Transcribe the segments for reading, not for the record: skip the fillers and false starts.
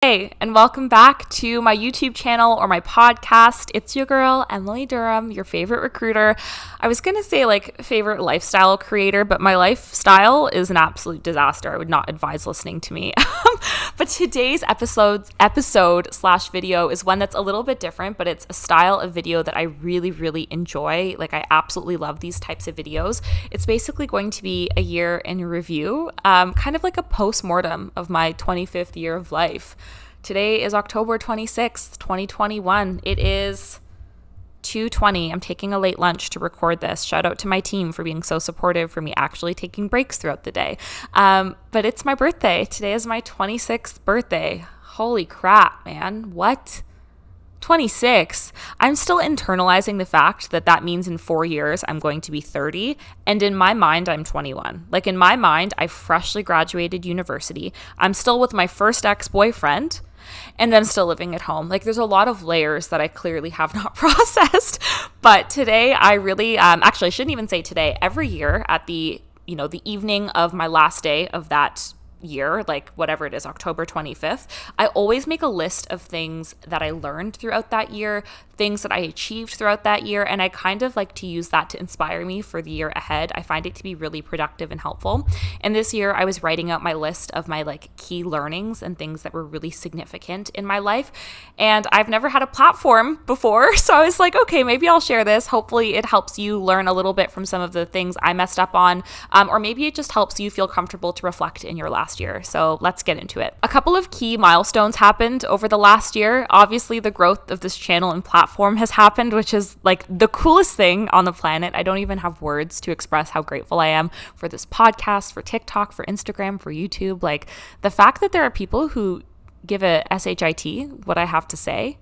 Hey, and welcome back to my YouTube channel or my podcast. It's your girl, Emily Durham, your favorite recruiter. I was going to say favorite lifestyle creator, but my lifestyle is an absolute disaster. I would not advise listening to me. But today's episode/video is one that's a little bit different, but it's a style of video that I really, really enjoy. I absolutely love these types of videos. It's basically going to be a year in review, kind of like a post-mortem of my 25th year of life. Today is October 26th, 2021. It is 2:20. I'm taking a late lunch to record this. Shout out to my team for being so supportive for me actually taking breaks throughout the day. But it's my birthday. Today is my 26th birthday. Holy crap, man. What? 26. I'm still internalizing the fact that means in 4 years I'm going to be 30, and in my mind I'm 21. In my mind, I freshly graduated university. I'm still with my first ex-boyfriend, and I'm still living at home. There's a lot of layers that I clearly have not processed. But today I really actually I shouldn't even say today. Every year at the evening of my last day of that year, whatever it is, October 25th, I always make a list of things that I learned throughout that year, things that I achieved throughout that year, and I kind of like to use that to inspire me for the year ahead. I find it to be really productive and helpful. And this year I was writing out my list of my key learnings and things that were really significant in my life. And I've never had a platform before, so I was like, okay, maybe I'll share this. Hopefully it helps you learn a little bit from some of the things I messed up on, or maybe it just helps you feel comfortable to reflect in your last year. So let's get into it. A couple of key milestones happened over the last year. Obviously, the growth of this channel and platform has happened, which is the coolest thing on the planet. I don't even have words to express how grateful I am for this podcast, for TikTok, for Instagram, for YouTube. The fact that there are people who give a SHIT what I have to say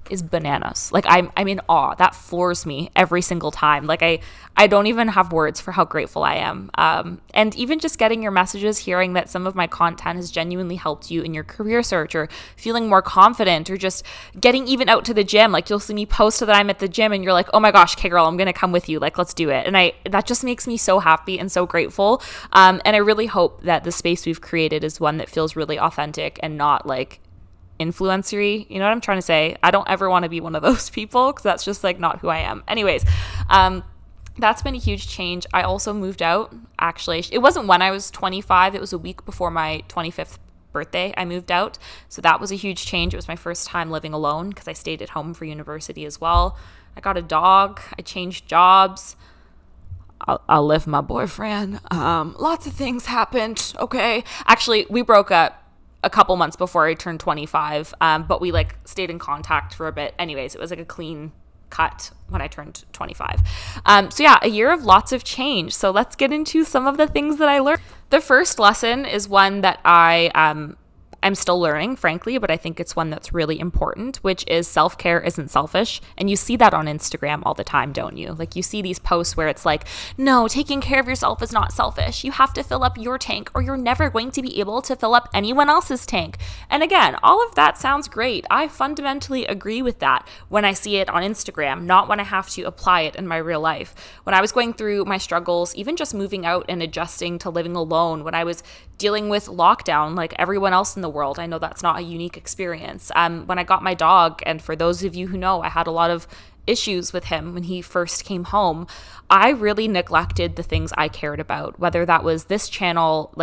is bananas. I'm in awe. That floors me every single time. I don't even have words for how grateful I am. And even just getting your messages, hearing that some of my content has genuinely helped you in your career search or feeling more confident or just getting even out to the gym. You'll see me post that I'm at the gym and you're like, oh my gosh, okay girl, I'm going to come with you. Let's do it. And that just makes me so happy and so grateful. And I really hope that the space we've created is one that feels really authentic and not influencery. You know what I'm trying to say? I don't ever want to be one of those people because that's just not who I am. Anyways, that's been a huge change. I also moved out. Actually, it wasn't when I was 25. It was a week before my 25th birthday I moved out. So that was a huge change. It was my first time living alone because I stayed at home for university as well. I got a dog. I changed jobs. I left my boyfriend. Lots of things happened. Okay. Actually, we broke up a couple months before I turned 25, but we stayed in contact for a bit. Anyways, it was a clean cut when I turned 25. So yeah, a year of lots of change. So let's get into some of the things that I learned. The first lesson is one that I'm still learning, frankly, but I think it's one that's really important, which is self-care isn't selfish. And you see that on Instagram all the time, don't you? You see these posts where it's no, taking care of yourself is not selfish. You have to fill up your tank or you're never going to be able to fill up anyone else's tank. And again, all of that sounds great. I fundamentally agree with that when I see it on Instagram, not when I have to apply it in my real life. When I was going through my struggles, even just moving out and adjusting to living alone, when I was dealing with lockdown like everyone else in the world. I know that's not a unique experience. When I got my dog, and for those of you who know, I had a lot of issues with him when he first came home, I really neglected the things I cared about, whether that was this channel,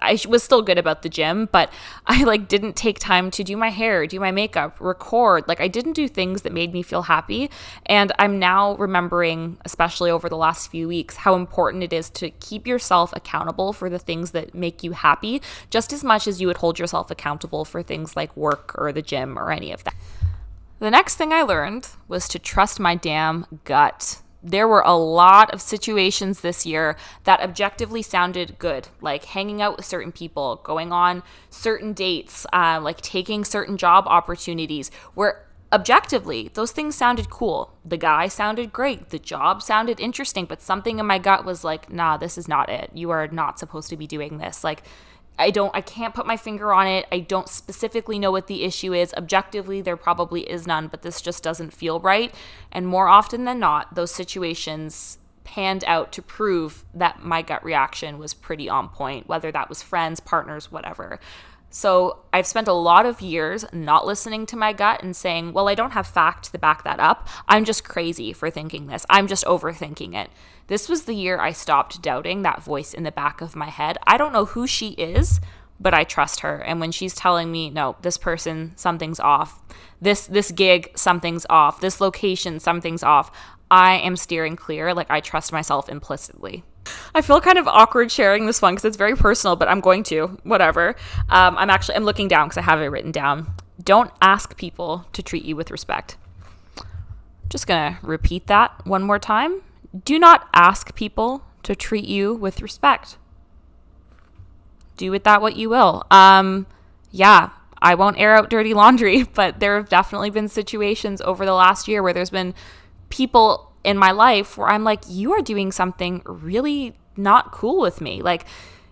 I was still good about the gym, but I didn't take time to do my hair, do my makeup, record. I didn't do things that made me feel happy. And I'm now remembering, especially over the last few weeks, how important it is to keep yourself accountable for the things that make you happy, just as much as you would hold yourself accountable for things like work or the gym or any of that. The next thing I learned was to trust my damn gut. There were a lot of situations this year that objectively sounded good, like hanging out with certain people, going on certain dates, taking certain job opportunities, where objectively those things sounded cool. The guy sounded great. The job sounded interesting, but something in my gut was nah, this is not it. You are not supposed to be doing this. I can't put my finger on it. I don't specifically know what the issue is. Objectively, there probably is none, but this just doesn't feel right. And more often than not, those situations panned out to prove that my gut reaction was pretty on point, whether that was friends, partners, whatever. So I've spent a lot of years not listening to my gut and saying, well, I don't have fact to back that up. I'm just crazy for thinking this. I'm just overthinking it. This was the year I stopped doubting that voice in the back of my head. I don't know who she is, but I trust her. And when she's telling me, no, this person, something's off. This gig, something's off. This location, something's off. I am steering clear. Like, I trust myself implicitly. I feel kind of awkward sharing this one because it's very personal, but I'm going to, whatever. I'm looking down because I have it written down. Don't ask people to treat you with respect. Just gonna repeat that one more time. Do not ask people to treat you with respect. Do with that what you will. Yeah, I won't air out dirty laundry, but there have definitely been situations over the last year where there's been people in my life where I'm like, you are doing something really not cool with me. Like,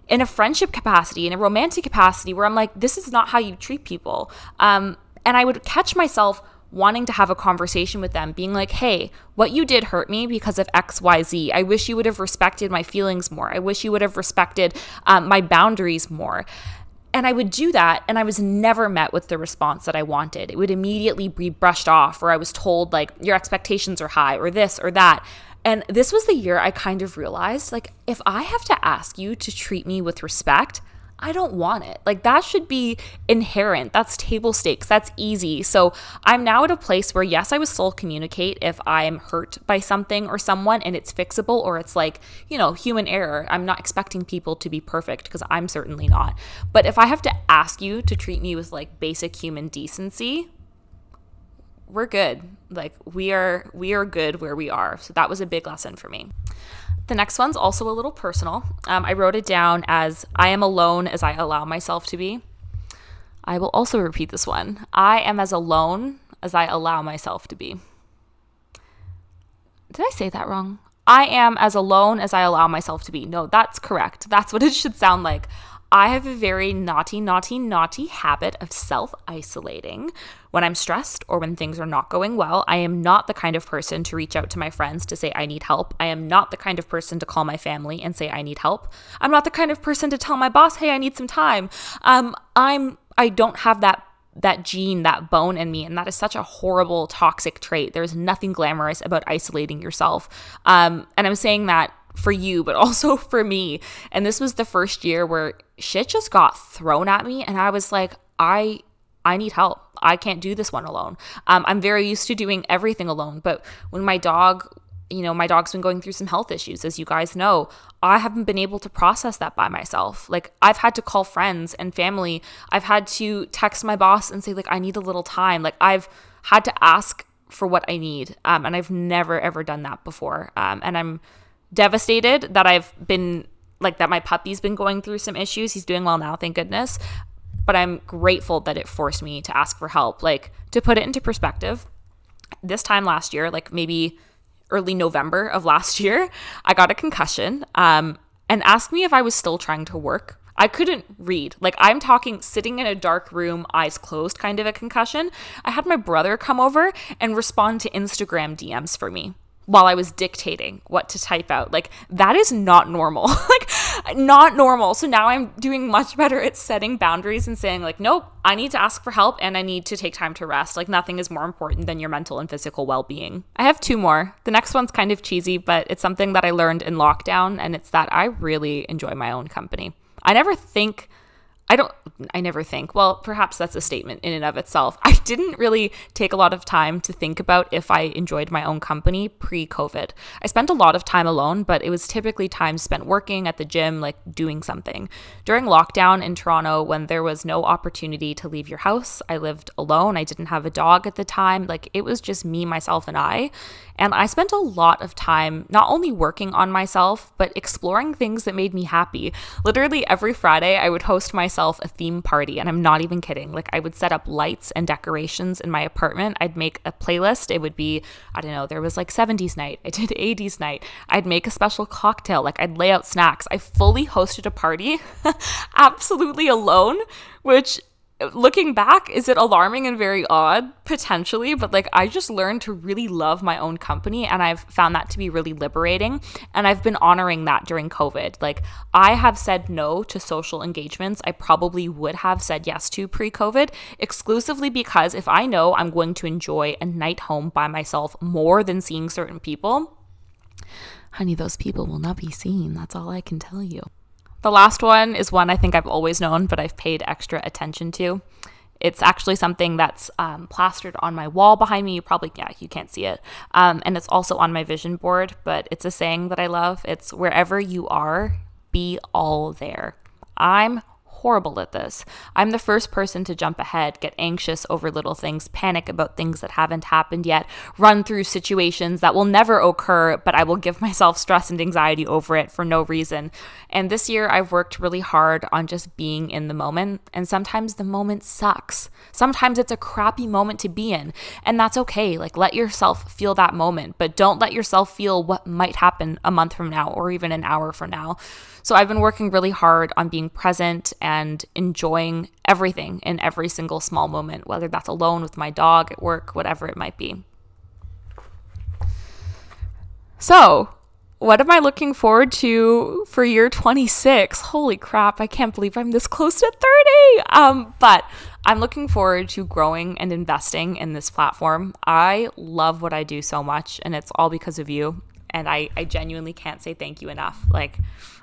in a friendship capacity, in a romantic capacity, where I'm like, this is not how you treat people. And I would catch myself wanting to have a conversation with them, being like, hey, what you did hurt me because of X, Y, Z. I wish you would have respected my feelings more. I wish you would have respected my boundaries more. And I would do that, and I was never met with the response that I wanted. It would immediately be brushed off, or I was told, like, your expectations are high, or this or that. And this was the year I kind of realized, like, if I have to ask you to treat me with respect, I don't want it. Like, that should be inherent. That's table stakes. That's easy. So I'm now at a place where, yes, I would still communicate if I'm hurt by something or someone and it's fixable, or it's like, human error. I'm not expecting people to be perfect because I'm certainly not. But if I have to ask you to treat me with like basic human decency, we're good. Like, we are good where we are. So that was a big lesson for me. The next one's also a little personal. I wrote it down as, I am alone as I allow myself to be. I will also repeat this one. I am as alone as I allow myself to be. Did I say that wrong? I am as alone as I allow myself to be. No, that's correct. That's what it should sound like. I have a very naughty habit of self-isolating. When I'm stressed or when things are not going well, I am not the kind of person to reach out to my friends to say I need help. I am not the kind of person to call my family and say I need help. I'm not the kind of person to tell my boss, hey, I need some time. I don't have that gene, that bone in me, and that is such a horrible, toxic trait. There's nothing glamorous about isolating yourself. And I'm saying that for you, but also for me. And this was the first year where shit just got thrown at me, and I was like, I need help. I can't do this one alone. I'm very used to doing everything alone, but when my dog's been going through some health issues, as you guys know, I haven't been able to process that by myself. Like, I've had to call friends and family. I've had to text my boss and say, like, I need a little time. Like, I've had to ask for what I need. And I've never, ever done that before. And I'm devastated that that my puppy's been going through some issues. He's doing well now, thank goodness. But I'm grateful that it forced me to ask for help. Like, to put it into perspective, this time last year, like maybe early November of last year, I got a concussion and asked me if I was still trying to work. I couldn't read. Like, I'm talking sitting in a dark room, eyes closed kind of a concussion. I had my brother come over and respond to Instagram DMs for me while I was dictating what to type out. Like, that is not normal. Like, not normal. So now I'm doing much better at setting boundaries and saying, like, nope, I need to ask for help and I need to take time to rest. Like, nothing is more important than your mental and physical well-being. I have two more. The next one's kind of cheesy, but it's something that I learned in lockdown, and it's that I really enjoy my own company. I never think, well, perhaps that's a statement in and of itself. I didn't really take a lot of time to think about if I enjoyed my own company pre-COVID. I spent a lot of time alone, but it was typically time spent working at the gym, like doing something. During lockdown in Toronto, when there was no opportunity to leave your house, I lived alone. I didn't have a dog at the time. Like, it was just me, myself, and I. And I spent a lot of time not only working on myself, but exploring things that made me happy. Literally every Friday, I would host myself a theme party, and I'm not even kidding. Like, I would set up lights and decorations in my apartment. I'd make a playlist. It would be, I don't know, there was like 70s night. I did 80s night. I'd make a special cocktail. Like, I'd lay out snacks. I fully hosted a party absolutely alone, which looking back, is it alarming and very odd? Potentially, but like I just learned to really love my own company, and I've found that to be really liberating. And I've been honoring that during COVID. Like I have said no to social engagements I probably would have said yes to pre-COVID, exclusively because if I know I'm going to enjoy a night home by myself more than seeing certain people, honey, those people will not be seen. That's all I can tell you. The last one is one I think I've always known, but I've paid extra attention to. It's actually something that's plastered on my wall behind me. You can't see it. And it's also on my vision board, but it's a saying that I love. It's wherever you are, be all there. I'm horrible at this. I'm the first person to jump ahead, get anxious over little things, panic about things that haven't happened yet, run through situations that will never occur, but I will give myself stress and anxiety over it for no reason. And this year I've worked really hard on just being in the moment, and sometimes the moment sucks. Sometimes it's a crappy moment to be in, and that's okay. Like let yourself feel that moment, but don't let yourself feel what might happen a month from now or even an hour from now. So I've been working really hard on being present and enjoying everything in every single small moment, whether that's alone with my dog, at work, whatever it might be. So, what am I looking forward to for year 26? Holy crap, I can't believe I'm this close to 30. But I'm looking forward to growing and investing in this platform. I love what I do so much, and it's all because of you. And I genuinely can't say thank you enough. Like,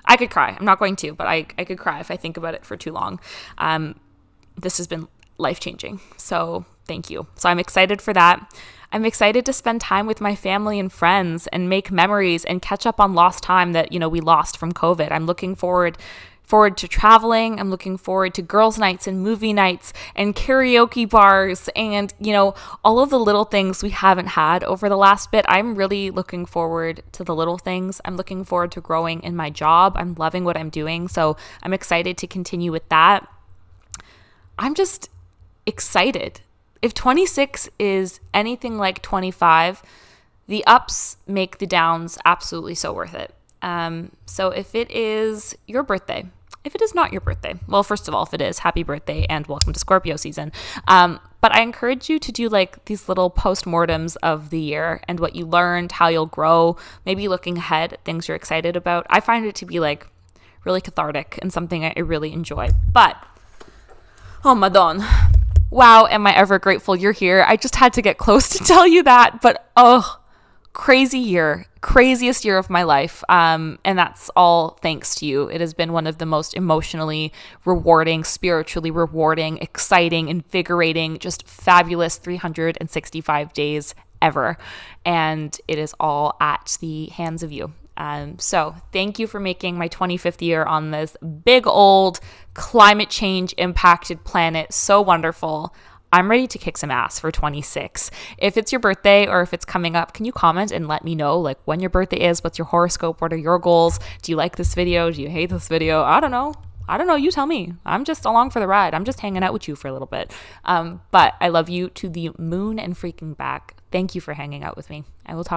I could cry. I'm not going to, but I could cry if I think about it for too long. This has been life-changing. So thank you. So I'm excited for that. I'm excited to spend time with my family and friends and make memories and catch up on lost time that, we lost from COVID. I'm looking forward to traveling. I'm looking forward to girls' nights and movie nights and karaoke bars and, all of the little things we haven't had over the last bit. I'm really looking forward to the little things. I'm looking forward to growing in my job. I'm loving what I'm doing. So I'm excited to continue with that. I'm just excited. If 26 is anything like 25, the ups make the downs absolutely so worth it. So if it is your birthday, if it is not your birthday, well, first of all, if it is, happy birthday and welcome to Scorpio season. But I encourage you to do like these little postmortems of the year and what you learned, how you'll grow, maybe looking ahead at things you're excited about. I find it to be like really cathartic and something I really enjoy. But, oh, Madon. Wow, am I ever grateful you're here. I just had to get close to tell you that, but crazy year, craziest year of my life. And that's all thanks to you. It has been one of the most emotionally rewarding, spiritually rewarding, exciting, invigorating, just fabulous 365 days ever. And it is all at the hands of you. So thank you for making my 25th year on this big old climate change impacted planet so wonderful. I'm ready to kick some ass for 26. If it's your birthday or if it's coming up, can you comment and let me know like when your birthday is, what's your horoscope, what are your goals? Do you like this video? Do you hate this video? I don't know. You tell me. I'm just along for the ride. I'm just hanging out with you for a little bit. But I love you to the moon and freaking back. Thank you for hanging out with me. I will talk